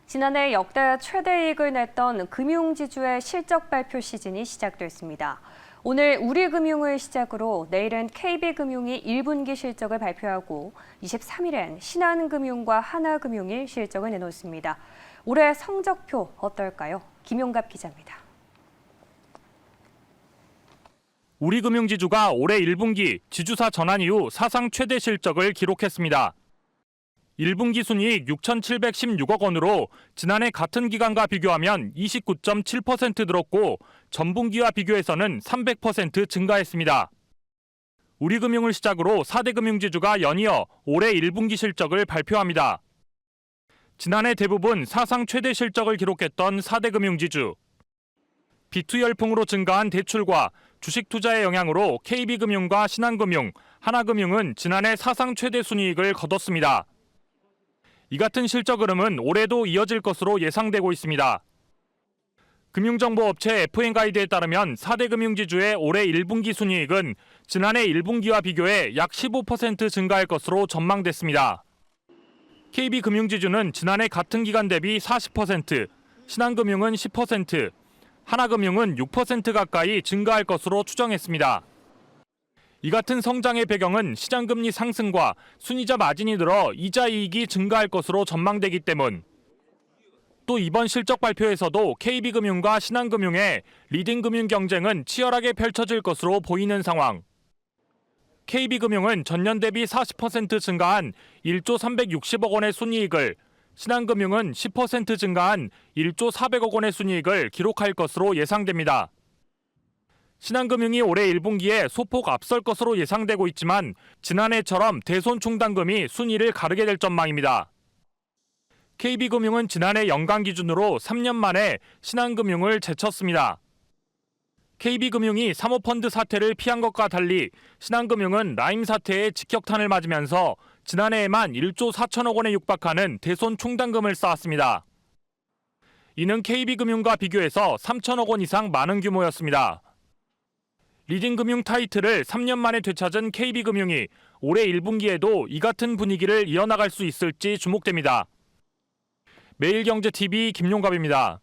지난해 역대 최대이익을 냈던 금융지주의 실적 발표 시즌이 시작됐습니다. 오늘 우리금융을 시작으로 내일은 KB금융이 1분기 실적을 발표하고 23일엔 신한금융과 하나금융이 실적을 내놓습니다. 올해 성적표 어떨까요? 김용갑 기자입니다. 우리금융지주가 올해 1분기 지주사 전환 이후 사상 최대 실적을 기록했습니다. 1분기 순이익 6,716억 원으로 지난해 같은 기간과 비교하면 29.7% 늘었고 전분기와 비교해서는 300% 증가했습니다. 우리금융을 시작으로 4대 금융지주가 연이어 올해 1분기 실적을 발표합니다. 지난해 대부분 사상 최대 실적을 기록했던 4대 금융지주. B2 열풍으로 증가한 대출과 주식 투자의 영향으로 KB금융과 신한금융, 하나금융은 지난해 사상 최대 순이익을 거뒀습니다. 이 같은 실적 흐름은 올해도 이어질 것으로 예상되고 있습니다. 금융정보업체 FN가이드에 따르면 4대 금융지주의 올해 1분기 순이익은 지난해 1분기와 비교해 약 15% 증가할 것으로 전망됐습니다. KB금융지주는 지난해 같은 기간 대비 40%, 신한금융은 10%, 하나금융은 6% 가까이 증가할 것으로 추정했습니다. 이 같은 성장의 배경은 시장금리 상승과 순이자 마진이 늘어 이자 이익이 증가할 것으로 전망되기 때문. 또 이번 실적 발표에서도 KB금융과 신한금융의 리딩금융 경쟁은 치열하게 펼쳐질 것으로 보이는 상황. KB금융은 전년 대비 40% 증가한 1조 360억 원의 순이익을, 신한금융은 10% 증가한 1조 400억 원의 순이익을 기록할 것으로 예상됩니다. 신한금융이 올해 1분기에 소폭 앞설 것으로 예상되고 있지만 지난해처럼 대손 충당금이 순위를 가르게 될 전망입니다. KB금융은 지난해 연간 기준으로 3년 만에 신한금융을 제쳤습니다. KB금융이 사모펀드 사태를 피한 것과 달리 신한금융은 라임 사태의 직격탄을 맞으면서 지난해에만 1조 4천억 원에 육박하는 대손 충당금을 쌓았습니다. 이는 KB금융과 비교해서 3천억 원 이상 많은 규모였습니다. 리딩금융 타이틀을 3년 만에 되찾은 KB금융이 올해 1분기에도 이 같은 분위기를 이어나갈 수 있을지 주목됩니다. 매일경제TV 김용갑입니다.